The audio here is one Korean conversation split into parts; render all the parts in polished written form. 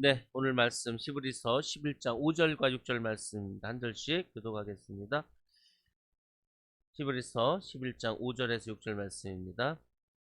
네, 오늘 말씀 히브리서 11장 5절과 6절 말씀 한 절씩 교독하겠습니다. 히브리서 11장 5절에서 6절 말씀입니다.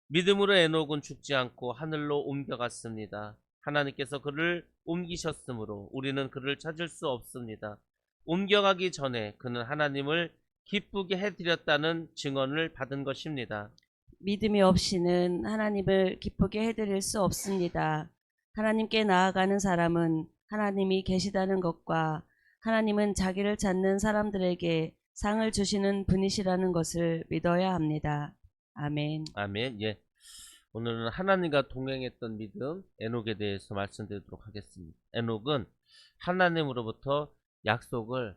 믿음으로 에녹은 죽지 않고 하늘로 옮겨갔습니다. 하나님께서 그를 옮기셨으므로 우리는 그를 찾을 수 없습니다. 옮겨가기 전에 그는 하나님을 기쁘게 해드렸다는 증언을 받은 것입니다. 믿음이 없이는 하나님을 기쁘게 해드릴 수 없습니다. 하나님께 나아가는 사람은 하나님이 계시다는 것과 하나님은 자기를 찾는 사람들에게 상을 주시는 분이시라는 것을 믿어야 합니다. 아멘. 아멘. 예. 오늘은 하나님과 동행했던 믿음, 에녹에 대해서 말씀드리도록 하겠습니다. 에녹은 하나님으로부터 약속을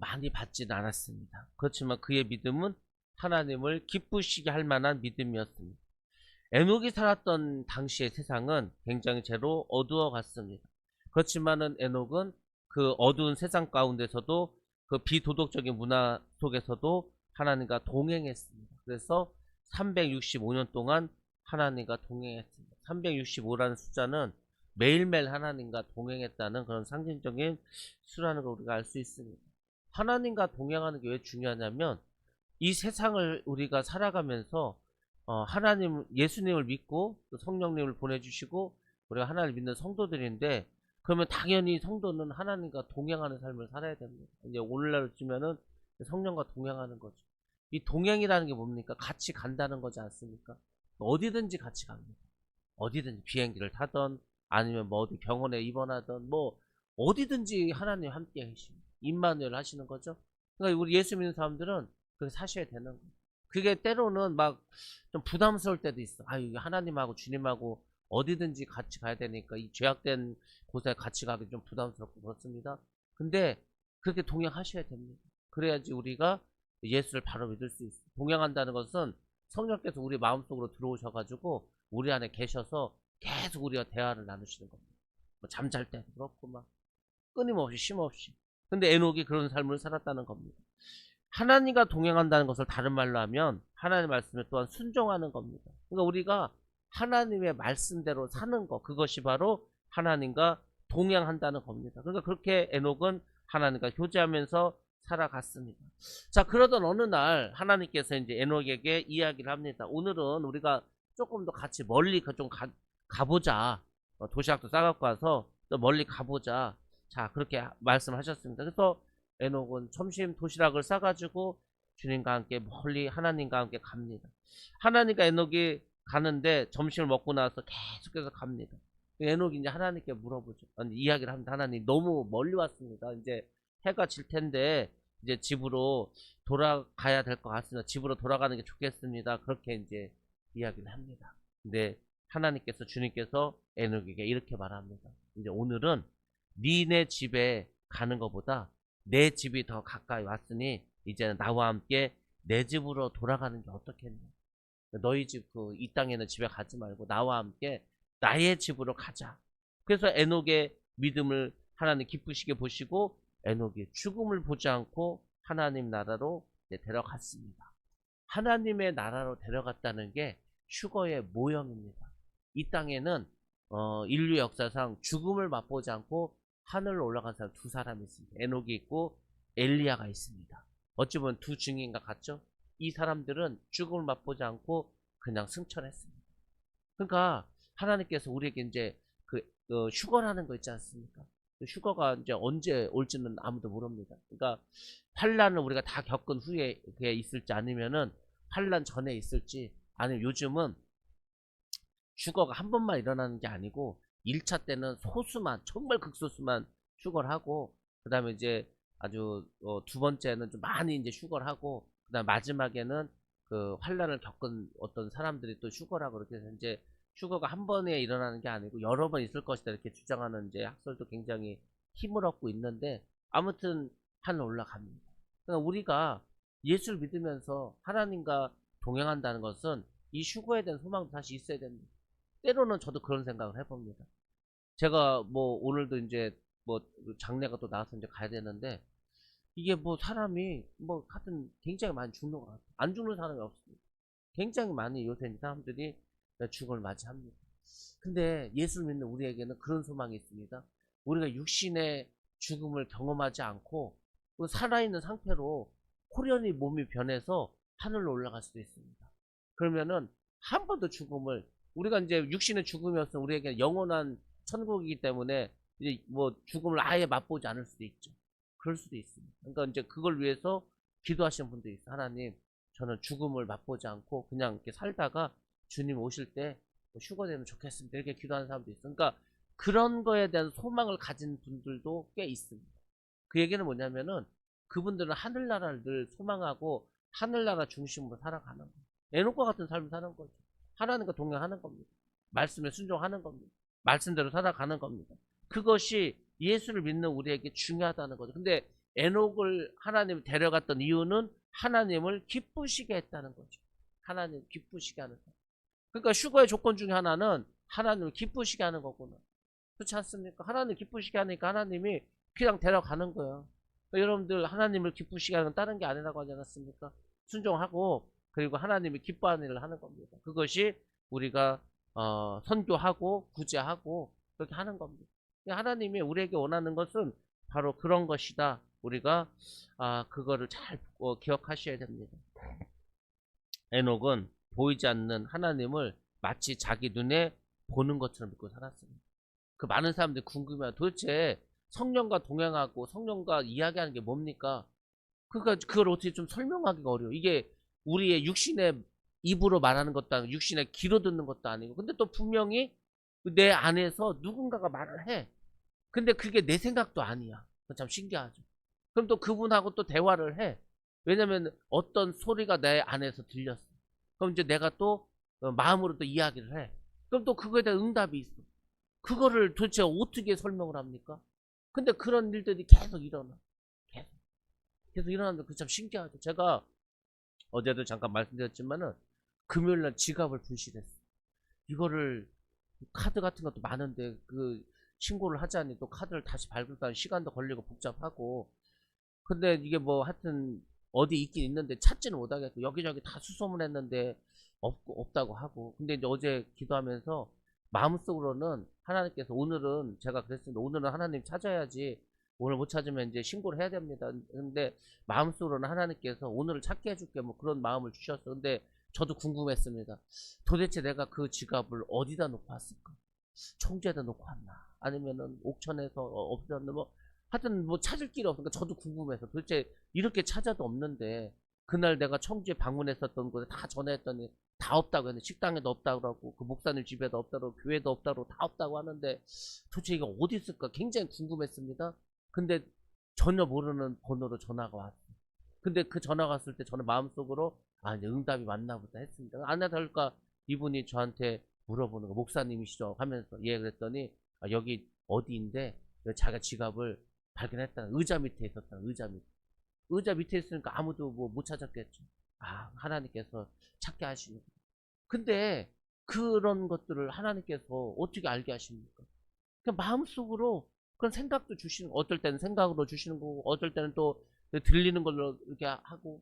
많이 받지는 않았습니다. 그렇지만 그의 믿음은 하나님을 기쁘시게 할 만한 믿음이었습니다. 에녹이 살았던 당시의 세상은 굉장히 죄로 어두워 갔습니다. 그렇지만은 에녹은 그 어두운 세상 가운데서도 그 비도덕적인 문화 속에서도 하나님과 동행했습니다. 그래서 365년 동안 하나님과 동행했습니다. 365라는 숫자는 매일매일 하나님과 동행했다는 그런 상징적인 수라는 걸 우리가 알 수 있습니다. 하나님과 동행하는 게 왜 중요하냐면 이 세상을 우리가 살아가면서 하나님, 예수님을 믿고 또 성령님을 보내주시고 우리가 하나님을 믿는 성도들인데, 그러면 당연히 성도는 하나님과 동행하는 삶을 살아야 됩니다. 이제 오늘날로 치면은 성령과 동행하는 거죠. 이 동행이라는 게 뭡니까? 같이 간다는 거지 않습니까? 어디든지 같이 갑니다. 어디든지 비행기를 타던 아니면 뭐 어디 병원에 입원하던 뭐 어디든지 하나님 함께 계십니다. 임마누엘 하시는 거죠. 그러니까 우리 예수 믿는 사람들은 그렇게 사셔야 되는 거예요. 그게 때로는 막 좀 부담스러울 때도 있어. 아, 이게 하나님하고 주님하고 어디든지 같이 가야 되니까 이 죄악된 곳에 같이 가기 좀 부담스럽고 그렇습니다. 근데 그렇게 동행하셔야 됩니다. 그래야지 우리가 예수를 바로 믿을 수 있어요. 동행한다는 것은 성령께서 우리 마음속으로 들어오셔가지고 우리 안에 계셔서 계속 우리가 대화를 나누시는 겁니다. 뭐 잠잘 때도 그렇고 막 끊임없이 쉼없이. 근데 에녹이 그런 삶을 살았다는 겁니다. 하나님과 동행한다는 것을 다른 말로 하면 하나님의 말씀에 또한 순종하는 겁니다. 그러니까 우리가 하나님의 말씀대로 사는 것, 그것이 바로 하나님과 동행한다는 겁니다. 그러니까 그렇게 에녹은 하나님과 교제하면서 살아갔습니다. 자, 그러던 어느 날 하나님께서 이제 에녹에게 이야기를 합니다. 오늘은 우리가 조금 더 같이 멀리 좀 가보자. 도시락도 싸갖고 와서 또 멀리 가보자. 자, 그렇게 말씀하셨습니다. 그래서 에녹은 점심 도시락을 싸가지고 주님과 함께 멀리 하나님과 함께 갑니다. 하나님과 에녹이 가는데 점심을 먹고 나서 계속해서 갑니다. 에녹이 이제 하나님께 물어보죠. 아니, 이야기를 합니다. 하나님, 너무 멀리 왔습니다. 이제 해가 질 텐데 이제 집으로 돌아가야 될 것 같습니다. 집으로 돌아가는 게 좋겠습니다. 그렇게 이제 이야기를 합니다. 근데 하나님께서, 주님께서 에녹에게 이렇게 말합니다. 이제 오늘은 니네 집에 가는 것보다 내 집이 더 가까이 왔으니 이제는 나와 함께 내 집으로 돌아가는 게 어떻겠냐. 너희 집 이 땅에 있는 집에 가지 말고 나와 함께 나의 집으로 가자. 그래서 에녹의 믿음을 하나님 기쁘시게 보시고 에녹이 죽음을 보지 않고 하나님 나라로 데려갔습니다. 하나님의 나라로 데려갔다는 게 휴거의 모형입니다. 이 땅에는 인류 역사상 죽음을 맛보지 않고 하늘로 올라간 사람 두 사람이 있습니다. 에녹이 있고 엘리야가 있습니다. 어찌 보면 두 증인과 같죠? 이 사람들은 죽음을 맛보지 않고 그냥 승천했습니다. 그러니까 하나님께서 우리에게 이제 휴거라는 거 있지 않습니까? 그 휴거가 이제 언제 올지는 아무도 모릅니다. 그러니까 환란을 우리가 다 겪은 후에 그게 있을지 아니면은 환란 전에 있을지, 아니면 요즘은 휴거가 한 번만 일어나는 게 아니고 1차 때는 소수만, 정말 극소수만 휴거를 하고, 그 다음에 이제 아주 두 번째는 좀 많이 이제 휴거를 하고, 그 다음 마지막에는 그 환란을 겪은 어떤 사람들이 또 휴거를 하고, 그렇게 해서 이제 휴거가 한 번에 일어나는 게 아니고 여러 번 있을 것이다 이렇게 주장하는 이제 학설도 굉장히 힘을 얻고 있는데, 아무튼 하늘 올라갑니다. 그러니까 우리가 예수를 믿으면서 하나님과 동행한다는 것은 이 휴거에 대한 소망도 다시 있어야 됩니다. 때로는 저도 그런 생각을 해봅니다. 제가 뭐 오늘도 이제 뭐 장례가 또 나와서 이제 가야 되는데, 이게 뭐 사람이 뭐 하여튼 굉장히 많이 죽는 것 같아요. 안 죽는 사람이 없습니다. 굉장히 많이 요새 사람들이 죽음을 맞이합니다. 근데 예수를 믿는 우리에게는 그런 소망이 있습니다. 우리가 육신의 죽음을 경험하지 않고 그 살아있는 상태로 호련히 몸이 변해서 하늘로 올라갈 수도 있습니다. 그러면은 한 번도 죽음을, 우리가 이제 육신의 죽음이었으면 우리에게 영원한 천국이기 때문에 이제 뭐 죽음을 아예 맛보지 않을 수도 있죠. 그럴 수도 있습니다. 그러니까 이제 그걸 위해서 기도하시는 분들이 있어요. 하나님, 저는 죽음을 맛보지 않고 그냥 이렇게 살다가 주님 오실 때 휴거되면 좋겠습니다. 이렇게 기도하는 사람도 있어요. 그러니까 그런 거에 대한 소망을 가진 분들도 꽤 있습니다. 그 얘기는 뭐냐면은 그분들은 하늘나라를 늘 소망하고 하늘나라 중심으로 살아가는 거예요. 에녹과 같은 삶을 사는 거죠. 하나님과 동행하는 겁니다. 말씀에 순종하는 겁니다. 말씀대로 살아가는 겁니다. 그것이 예수를 믿는 우리에게 중요하다는 거죠. 근데 에녹을 하나님이 데려갔던 이유는 하나님을 기쁘시게 했다는 거죠. 하나님 기쁘시게 하는 거. 그러니까 휴거의 조건 중에 하나는 하나님을 기쁘시게 하는 거구나. 그렇지 않습니까? 하나님 기쁘시게 하니까 하나님이 그냥 데려가는 거예요. 그러니까 여러분들 하나님을 기쁘시게 하는 건 다른 게 아니라고 하지 않았습니까? 순종하고 그리고 하나님이 기뻐하는 일을 하는 겁니다. 그것이 우리가 선교하고 구제하고 그렇게 하는 겁니다. 하나님이 우리에게 원하는 것은 바로 그런 것이다. 우리가 그거를 잘 기억하셔야 됩니다. 에녹은 보이지 않는 하나님을 마치 자기 눈에 보는 것처럼 믿고 살았습니다. 그 많은 사람들이 궁금해요. 도대체 성령과 동행하고 성령과 이야기하는 게 뭡니까? 그러니까 그걸 어떻게 좀 설명하기가 어려워. 이게 우리의 육신의 입으로 말하는 것도 아니고 육신의 귀로 듣는 것도 아니고, 근데 또 분명히 내 안에서 누군가가 말을 해. 근데 그게 내 생각도 아니야. 참 신기하죠. 그럼 또 그분하고 또 대화를 해. 왜냐면 어떤 소리가 내 안에서 들렸어. 그럼 이제 내가 또 마음으로 또 이야기를 해. 그럼 또 그거에 대한 응답이 있어. 그거를 도대체 어떻게 설명을 합니까? 근데 그런 일들이 계속 일어나. 계속 일어나는데 그 참 신기하죠. 제가 어제도 잠깐 말씀드렸지만은 금요일날 지갑을 분실했어. 이거를 카드 같은 것도 많은데 그 신고를 하자니 또 카드를 다시 발급하는 시간도 걸리고 복잡하고, 근데 이게 뭐 하여튼 어디 있긴 있는데 찾지는 못하겠고 여기저기 다 수소문했는데 없다고 하고, 근데 이제 어제 기도하면서 마음속으로는 하나님께서 오늘은, 제가 그랬습니다. 오늘은 하나님 찾아야지, 오늘 못 찾으면 이제 신고를 해야 됩니다. 근데 마음속으로는 하나님께서 오늘을 찾게 해줄게, 뭐 그런 마음을 주셨어. 근데 저도 궁금했습니다. 도대체 내가 그 지갑을 어디다 놓고 왔을까? 총재에다 놓고 왔나? 아니면은 옥천에서 없었나? 뭐 하여튼 뭐 찾을 길이 없으니까 저도 궁금해서 도대체 이렇게 찾아도 없는데, 그날 내가 청주에 방문했었던 곳에 다 전화했더니 다 없다고 했는데, 식당에도 없다고 그러고 그 목사님 집에도 없다고 교회도 없다고 다 없다고 하는데 도대체 이게 어디 있을까 굉장히 궁금했습니다. 근데 전혀 모르는 번호로 전화가 왔어요. 근데 그 전화가 왔을 때 저는 마음속으로 이제 응답이 맞나 보다 했습니다. 아나 다를까 이분이 저한테 물어보는 거, 목사님이시죠? 하면서 예 그랬더니 여기 어디인데 자기가 지갑을 발견했다는, 의자 밑에 있었다는, 의자 밑에 있으니까 아무도 뭐 못 찾았겠죠. 하나님께서 찾게 하시는. 근데 그런 것들을 하나님께서 어떻게 알게 하십니까? 그냥 마음속으로 그런 생각도 주시는, 어떨 때는 생각으로 주시는 거고 어떨 때는 또 들리는 걸로 이렇게 하고,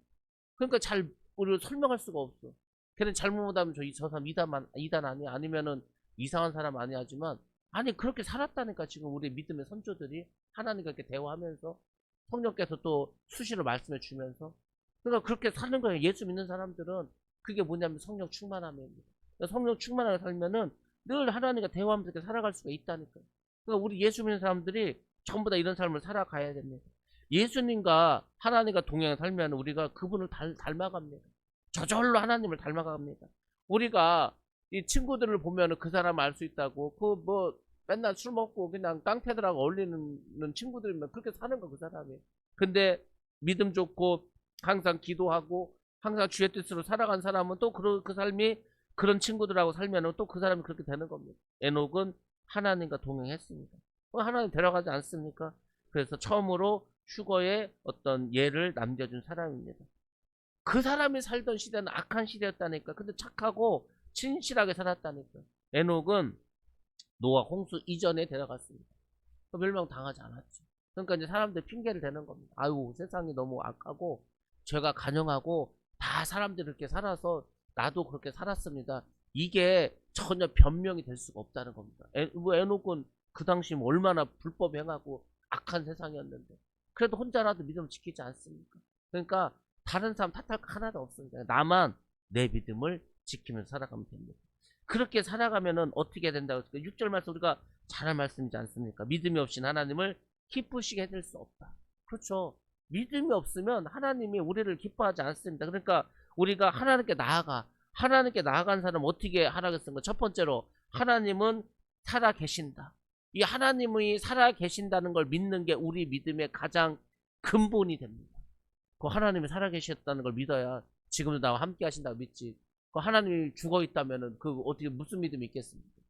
그러니까 잘 우리를 설명할 수가 없어. 걔는 잘못 못하면 저 사람 이단 아니야, 아니면은 이상한 사람 아니야, 하지만 아니 그렇게 살았다니까. 지금 우리 믿음의 선조들이 하나님과 이렇게 대화하면서 성령께서 또 수시로 말씀해 주면서, 그러니까 그렇게 사는 거예요. 예수 믿는 사람들은 그게 뭐냐면 성령 충만함입니다. 그러니까 성령 충만하게 살면은 늘 하나님과 대화하면서 이렇게 살아갈 수가 있다니까요. 그러니까 우리 예수 믿는 사람들이 전부 다 이런 삶을 살아가야 됩니다. 예수님과 하나님과 동행 살면 우리가 그분을 닮아갑니다. 저절로 하나님을 닮아갑니다. 우리가 이 친구들을 보면 그 사람을 알 수 있다고, 그 뭐 맨날 술 먹고 그냥 깡패들하고 어울리는 친구들이면 그렇게 사는 거, 그 사람이. 근데 믿음 좋고 항상 기도하고 항상 주의 뜻으로 살아간 사람은 또 그 삶이 그런 친구들하고 살면 또 그 사람이 그렇게 되는 겁니다. 에녹은 하나님과 동행했습니다. 하나님 데려가지 않습니까? 그래서 처음으로 휴거의 어떤 예를 남겨준 사람입니다. 그 사람이 살던 시대는 악한 시대였다니까. 근데 착하고 진실하게 살았다니까. 에녹은 노아 홍수 이전에 데려갔습니다. 멸망당하지 않았죠. 그러니까 이제 사람들 핑계를 대는 겁니다. 아유, 세상이 너무 악하고 죄가 간영하고 다 사람들이 그렇게 살아서 나도 그렇게 살았습니다. 이게 전혀 변명이 될 수가 없다는 겁니다. 에녹은 그 당시 얼마나 불법 행하고 악한 세상이었는데 그래도 혼자라도 믿음을 지키지 않습니까? 그러니까 다른 사람 탓할 거 하나도 없습니다. 나만 내 믿음을 지키면서 살아가면 됩니다. 그렇게 살아가면은 어떻게 된다고 했을까? 6절 말씀 우리가 잘 할 말씀이지 않습니까? 믿음이 없이는 하나님을 기쁘시게 해줄 수 없다. 그렇죠. 믿음이 없으면 하나님이 우리를 기뻐하지 않습니다. 그러니까 우리가 하나님께 나아가. 하나님께 나아간 사람 어떻게 하라겠습니까? 첫 번째로 하나님은 살아 계신다. 이 하나님이 살아 계신다는 걸 믿는 게 우리 믿음의 가장 근본이 됩니다. 그 하나님이 살아 계셨다는 걸 믿어야 지금도 나와 함께 하신다고 믿지. 그 하나님이 죽어 있다면은 그 어떻게 무슨 믿음이 있겠습니까?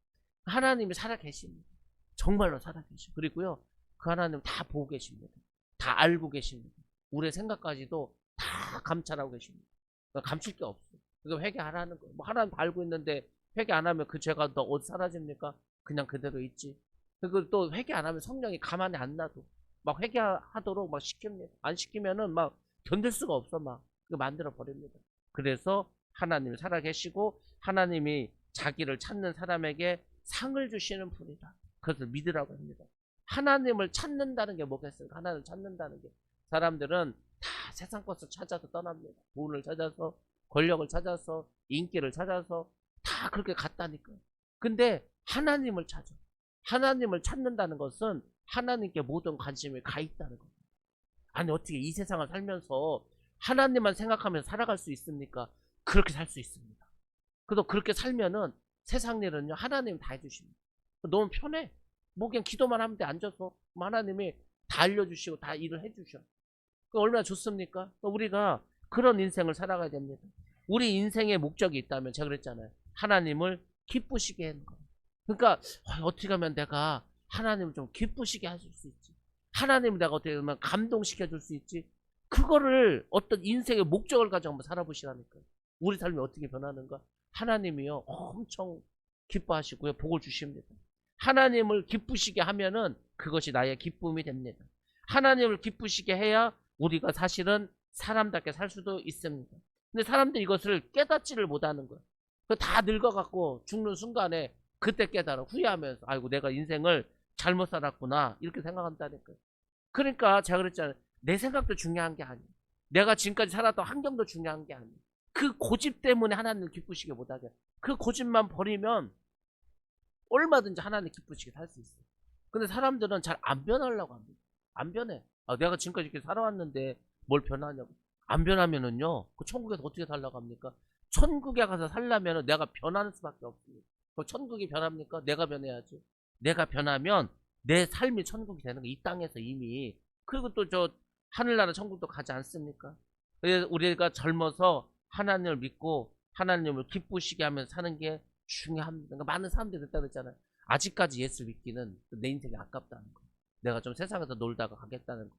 하나님이 살아 계십니다. 정말로 살아 계시고 그리고요 그 하나님 다 보고 계십니다. 다 알고 계십니다. 우리의 생각까지도 다 감찰하고 계십니다. 그러니까 감출 게 없어요. 그러니까 회개하라는 거예요. 뭐 하나님 다 알고 있는데 회개 안 하면 그 죄가 너 어디 사라집니까? 그냥 그대로 있지. 그리고 또 회개 안 하면 성령이 가만히 안 놔도 막 회개하도록 막 시킵니다. 안 시키면은 막 견딜 수가 없어 막 만들어 버립니다. 그래서 하나님이 살아계시고 하나님이 자기를 찾는 사람에게 상을 주시는 분이다. 그것을 믿으라고 합니다. 하나님을 찾는다는 게 뭐겠습니까? 하나님을 찾는다는 게 사람들은 다 세상 것을 찾아서 떠납니다. 돈을 찾아서 권력을 찾아서 인기를 찾아서 다 그렇게 갔다니까요. 근데 하나님을 찾아. 하나님을 찾는다는 것은 하나님께 모든 관심이 가 있다는 겁니다. 아니 어떻게 이 세상을 살면서 하나님만 생각하면서 살아갈 수 있습니까? 그렇게 살 수 있습니다. 그래도 그렇게 살면은 세상 일은요 하나님 다 해주십니다. 너무 편해. 뭐 그냥 기도만 하면 돼. 앉아서 하나님이 다 알려주시고 다 일을 해주셔. 얼마나 좋습니까? 우리가 그런 인생을 살아가야 됩니다. 우리 인생의 목적이 있다면 제가 그랬잖아요. 하나님을 기쁘시게 하는 거예요. 그러니까 어떻게 하면 내가 하나님을 좀 기쁘시게 하실 수 있지? 하나님을 내가 어떻게 하면 감동시켜 줄 수 있지? 그거를 어떤 인생의 목적을 가지고 한번 살아보시라니까요. 우리 삶이 어떻게 변하는가? 하나님이요 엄청 기뻐하시고요 복을 주십니다. 하나님을 기쁘시게 하면은 그것이 나의 기쁨이 됩니다. 하나님을 기쁘시게 해야 우리가 사실은 사람답게 살 수도 있습니다. 근데 사람들이 이것을 깨닫지를 못하는 거예요. 다 늙어갖고 죽는 순간에 그때 깨달아 후회하면서 아이고 내가 인생을 잘못 살았구나 이렇게 생각한다니까요. 그러니까 제가 그랬잖아요. 내 생각도 중요한 게 아니에요. 내가 지금까지 살았던 환경도 중요한 게 아니에요. 그 고집 때문에 하나님을 기쁘시게 못하게. 그 고집만 버리면 얼마든지 하나님 기쁘시게 살 수 있어요. 근데 사람들은 잘 안 변하려고 합니다. 안 변해. 내가 지금까지 이렇게 살아왔는데 뭘 변하냐고. 안 변하면은요, 그 천국에서 어떻게 살라고 합니까? 천국에 가서 살려면은 내가 변하는 수밖에 없습니다. 천국이 변합니까? 내가 변해야지. 내가 변하면 내 삶이 천국이 되는 거, 이 땅에서 이미. 그리고 또 저 하늘나라 천국도 가지 않습니까? 그래서 우리가 젊어서 하나님을 믿고 하나님을 기쁘시게 하면서 사는 게 중요합니다. 그러니까 많은 사람들이 그랬다 그랬잖아요. 아직까지 예수 믿기는 내 인생이 아깝다는 거. 내가 좀 세상에서 놀다가 가겠다는 거.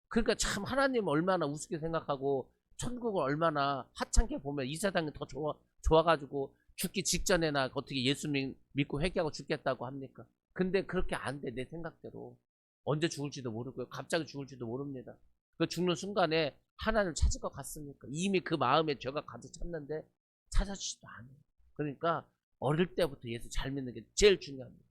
그러니까 참 하나님 얼마나 우습게 생각하고 천국을 얼마나 하찮게 보면 이 세상이 더 좋아가지고 죽기 직전에나 어떻게 예수 믿고 회개하고 죽겠다고 합니까? 근데 그렇게 안 돼, 내 생각대로. 언제 죽을지도 모르고요. 갑자기 죽을지도 모릅니다. 그 죽는 순간에 하나님을 찾을 것 같습니까? 이미 그 마음에 죄가 가득 찼는데 찾아주지도 않아요. 그러니까 어릴 때부터 예수 잘 믿는 게 제일 중요합니다.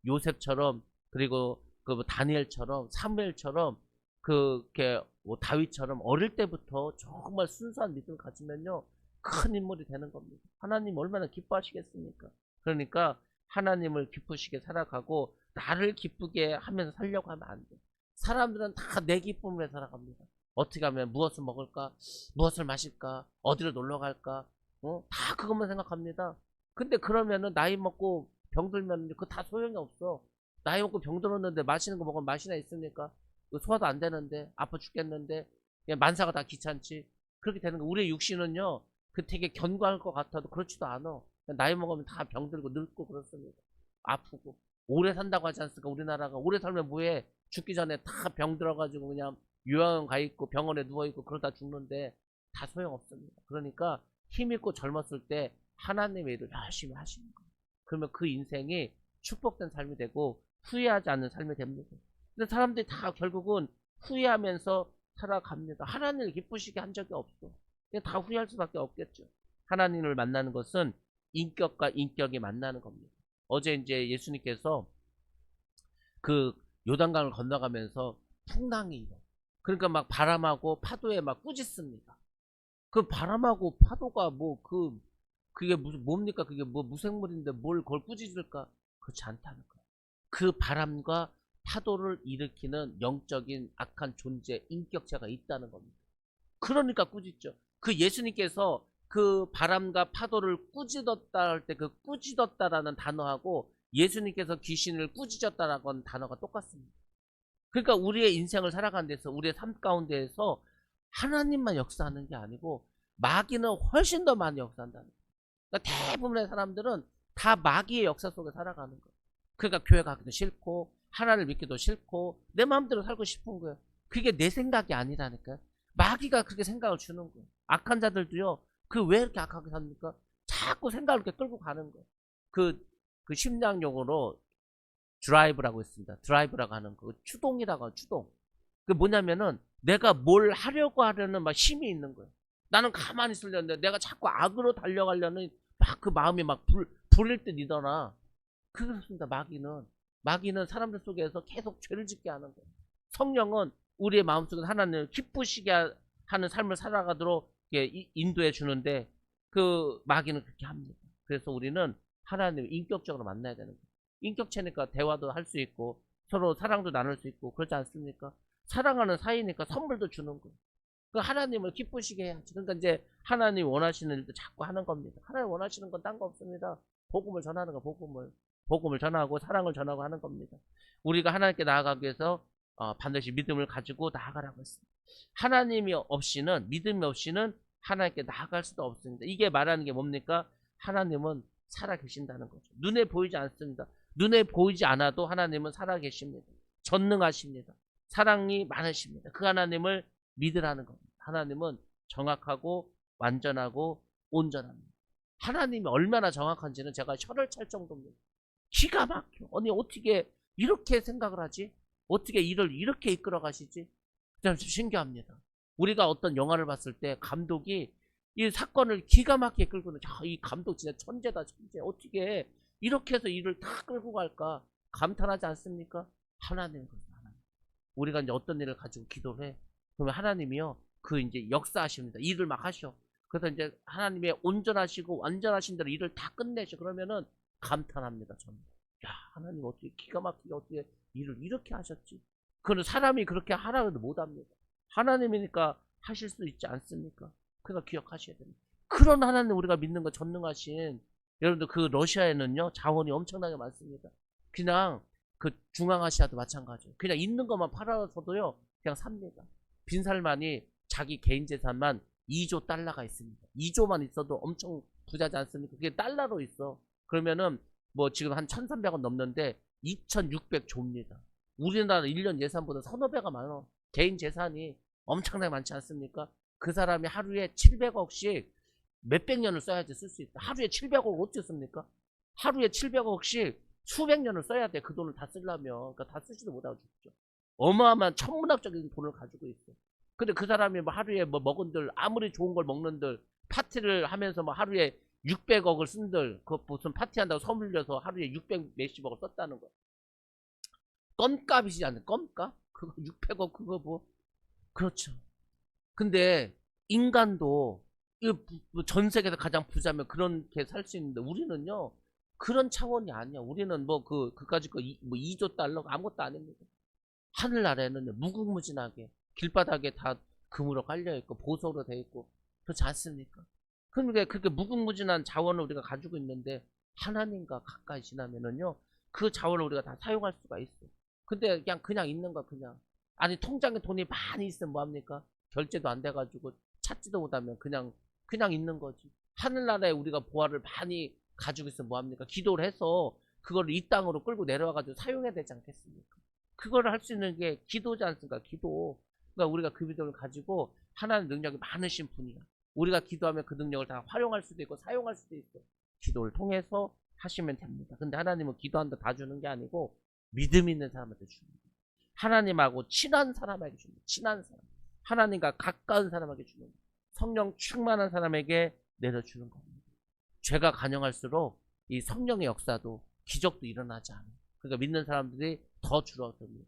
요셉처럼 그리고 그 다니엘처럼 사무엘처럼 그렇게 뭐 다윗처럼 어릴 때부터 정말 순수한 믿음을 가지면요 큰 인물이 되는 겁니다. 하나님 얼마나 기뻐하시겠습니까? 그러니까 하나님을 기쁘시게 살아가고 나를 기쁘게 하면서 살려고 하면 안 돼. 사람들은 다 내 기쁨을 살아갑니다. 어떻게 하면 무엇을 먹을까? 무엇을 마실까? 어디로 놀러 갈까? 다 그것만 생각합니다. 근데 그러면은 나이 먹고 병들면 그거 다 소용이 없어. 나이 먹고 병들었는데 마시는 거 먹으면 맛이나 있습니까? 소화도 안 되는데 아파 죽겠는데 그냥 만사가 다 귀찮지. 그렇게 되는 거. 우리의 육신은요 그 되게 견고할 것 같아도 그렇지도 않아. 나이 먹으면 다 병들고 늙고 그렇습니다. 아프고 오래 산다고 하지 않습니까? 우리나라가 오래 살면 뭐해? 죽기 전에 다 병들어가지고 그냥 요양원 가 있고 병원에 누워 있고 그러다 죽는데 다 소용없습니다. 그러니까 힘있고 젊었을 때 하나님의 일을 열심히 하시는 거예요. 그러면 그 인생이 축복된 삶이 되고 후회하지 않는 삶이 됩니다. 근데 사람들이 다 결국은 후회하면서 살아갑니다. 하나님을 기쁘시게 한 적이 없어. 그냥 다 후회할 수밖에 없겠죠. 하나님을 만나는 것은 인격과 인격이 만나는 겁니다. 어제 이제 예수님께서 그 요단강을 건너가면서 풍랑이 일어. 그러니까 막 바람하고 파도에 막 꾸짖습니다. 그 바람하고 파도가 그게 무슨 뭡니까? 그게 뭐 무생물인데 뭘 그걸 꾸짖을까? 그렇지 않다는 거예요. 그 바람과 파도를 일으키는 영적인 악한 존재, 인격체가 있다는 겁니다. 그러니까 꾸짖죠. 그 예수님께서 그 바람과 파도를 꾸짖었다 할 때 그 꾸짖었다라는 단어하고 예수님께서 귀신을 꾸짖었다라는 단어가 똑같습니다. 그러니까 우리의 인생을 살아가는 데서 우리의 삶 가운데에서 하나님만 역사하는 게 아니고 마귀는 훨씬 더 많이 역사한다는 거예요. 그러니까 대부분의 사람들은 다 마귀의 역사 속에 살아가는 거예요. 그러니까 교회 가기도 싫고 하나님을 믿기도 싫고 내 마음대로 살고 싶은 거예요. 그게 내 생각이 아니라니까요. 마귀가 그렇게 생각을 주는 거예요. 악한 자들도요. 왜 이렇게 악하게 삽니까? 자꾸 생각을 이렇게 끌고 가는 거예요. 그 심장용어로 드라이브라고 있습니다. 드라이브라고 하는 거 추동이라고 하죠. 추동. 그 뭐냐면은 내가 뭘 하려고 하려는 막 힘이 있는 거예요. 나는 가만히 있으려는데 내가 자꾸 악으로 달려가려는 막 그 마음이 막 불릴 듯 이더나. 그렇습니다. 마귀는 사람들 속에서 계속 죄를 짓게 하는 거예요. 성령은 우리의 마음속에 하나님을 기쁘시게 하는 삶을 살아가도록 인도해 주는데 그 마귀는 그렇게 합니다. 그래서 우리는 하나님을 인격적으로 만나야 되는 거예요. 인격체니까 대화도 할 수 있고 서로 사랑도 나눌 수 있고 그렇지 않습니까? 사랑하는 사이니까 선물도 주는 거예요. 그 하나님을 기쁘시게 해야지. 그러니까 이제 하나님 원하시는 일도 자꾸 하는 겁니다. 하나님 원하시는 건 딴 거 없습니다. 복음을 전하는 거, 복음을 전하고 사랑을 전하고 하는 겁니다. 우리가 하나님께 나아가기 위해서 반드시 믿음을 가지고 나아가라고 했습니다. 믿음이 없이는 하나님께 나아갈 수도 없습니다. 이게 말하는 게 뭡니까? 하나님은 살아계신다는 거죠. 눈에 보이지 않습니다. 눈에 보이지 않아도 하나님은 살아계십니다. 전능하십니다. 사랑이 많으십니다. 그 하나님을 믿으라는 겁니다. 하나님은 정확하고 완전하고 온전합니다. 하나님이 얼마나 정확한지는 제가 혀를 찰 정도입니다. 기가 막혀. 아니 어떻게 이렇게 생각을 하지? 어떻게 일을 이렇게 이끌어 가시지? 참 신기합니다. 우리가 어떤 영화를 봤을 때 감독이 이 사건을 기가 막히게 끌고 이 감독 진짜 천재다 천재. 어떻게 이렇게 해서 일을 다 끌고 갈까? 감탄하지 않습니까? 하나님은 그렇습니다. 우리가 이제 어떤 일을 가지고 기도를 해. 그러면 하나님이요. 이제 역사하십니다. 일을 막 하셔. 그래서 이제 하나님의 온전하시고 완전하신 대로 일을 다 끝내셔. 그러면은 감탄합니다. 저는. 야, 하나님 어떻게 기가 막히게 어떻게 일을 이렇게 하셨지? 그는 사람이 그렇게 하라고 해도 못합니다. 하나님이니까 하실 수 있지 않습니까? 그러니까 기억하셔야 됩니다. 그런 하나님 우리가 믿는 거 전능하신 여러분들 그 러시아에는요 자원이 엄청나게 많습니다. 그냥 그 중앙아시아도 마찬가지예요. 그냥 있는 것만 팔아서도요 그냥 삽니다. 빈살만이 자기 개인 재산만 2조 달러가 있습니다. 2조만 있어도 엄청 부자지 않습니까? 그게 달러로 있어. 그러면은 뭐 지금 한 1,300원 넘는데 2,600조입니다. 우리나라 1년 예산보다 서너 배가 많아. 개인 재산이 엄청나게 많지 않습니까? 그 사람이 하루에 700억씩 몇백 년을 써야지 쓸 수 있다. 하루에 700억을 어떻게 씁니까? 하루에 700억씩 수백 년을 써야 돼. 그 돈을 다 쓰려면. 그러니까 다 쓰지도 못하고 죽죠. 어마어마한 천문학적인 돈을 가지고 있어. 근데 그 사람이 뭐 하루에 뭐 먹은들 아무리 좋은 걸 먹는들 파티를 하면서 뭐 하루에 600억을 쓴들 그 무슨 파티한다고 선물려서 하루에 600 몇십억을 썼다는 거야. 껌값이지 않나? 껌값? 그거 600억 그거 뭐 그렇죠. 근데 인간도 전 세계에서 가장 부자면 그렇게 살 수 있는데 우리는요 그런 차원이 아니야. 우리는 뭐 그까짓 거 뭐 2조 달러 아무것도 아닙니다. 하늘나라에는 무궁무진하게 길바닥에 다 금으로 깔려 있고 보석으로 돼 있고 그렇지 않습니까? 그러니까 그렇게 무궁무진한 자원을 우리가 가지고 있는데 하나님과 가까이 지나면은요 그 자원을 우리가 다 사용할 수가 있어. 근데 그냥 있는 거 그냥 아니 통장에 돈이 많이 있으면 뭐합니까? 결제도 안 돼가지고 찾지도 못하면 그냥 있는 거지. 하늘나라에 우리가 보화를 많이 가지고 있으면 뭐합니까? 기도를 해서 그걸 이 땅으로 끌고 내려와가지고 사용해야 되지 않겠습니까? 그거를 할 수 있는 게 기도지 않습니까? 기도. 그러니까 우리가 그 믿음을 가지고 하나님 능력이 많으신 분이야. 우리가 기도하면 그 능력을 다 활용할 수도 있고 사용할 수도 있어. 기도를 통해서 하시면 됩니다. 근데 하나님은 기도한다 다 주는 게 아니고 믿음 있는 사람한테 줍니다. 하나님하고 친한 사람에게 줍니다. 친한 사람. 하나님과 가까운 사람에게 주는 거예요. 성령 충만한 사람에게 내려주는 겁니다. 죄가 간영할수록 이 성령의 역사도 기적도 일어나지 않아요. 그러니까 믿는 사람들이 더 줄어듭니다.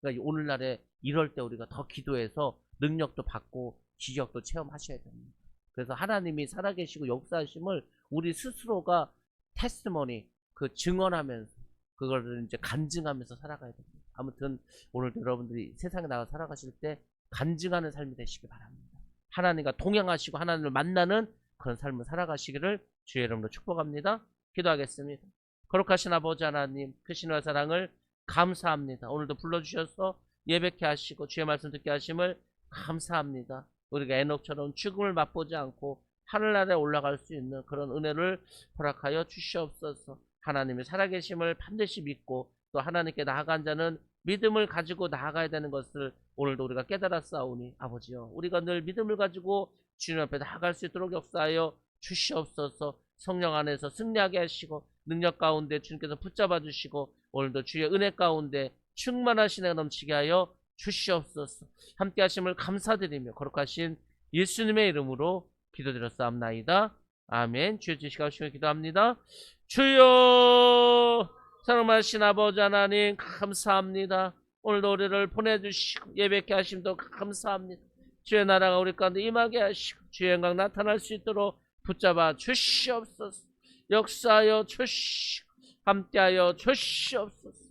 그러니까 오늘날에 이럴 때 우리가 더 기도해서 능력도 받고 기적도 체험하셔야 됩니다. 그래서 하나님이 살아계시고 역사하심을 우리 스스로가 테스티머니 그 증언하면서 그걸 이제 간증하면서 살아가야 됩니다. 아무튼 오늘 여러분들이 세상에 나가 살아가실 때 간증하는 삶이 되시기 바랍니다. 하나님과 동행하시고 하나님을 만나는 그런 삶을 살아가시기를 주의 이름으로 축복합니다. 기도하겠습니다. 거룩하신 아버지 하나님, 크신 사랑을 감사합니다. 오늘도 불러주셔서 예배케 하시고 주의 말씀 듣게 하심을 감사합니다. 우리가 에녹처럼 죽음을 맛보지 않고 하늘나라에 올라갈 수 있는 그런 은혜를 허락하여 주시옵소서. 하나님의 살아계심을 반드시 믿고 또 하나님께 나아간 자는 믿음을 가지고 나아가야 되는 것을 오늘도 우리가 깨달았사오니 아버지여, 우리가 늘 믿음을 가지고 주님 앞에 나아갈 수 있도록 역사하여 주시옵소서. 성령 안에서 승리하게 하시고 능력 가운데 주님께서 붙잡아 주시고 오늘도 주의 은혜 가운데 충만하신 은혜 넘치게 하여 주시옵소서. 함께 하심을 감사드리며 거룩하신 예수님의 이름으로 기도드렸사옵나이다. 아멘. 주여 주시가 오시며 기도합니다. 주여, 사랑하신 아버지 하나님 감사합니다. 오늘도 우리를 보내주시고 예배케 하심도 감사합니다. 주의 나라가 우리 가운데 임하게 하시고 주의 영광 나타날 수 있도록 붙잡아 주시옵소서. 역사하여 주시고 함께하여 주시옵소서.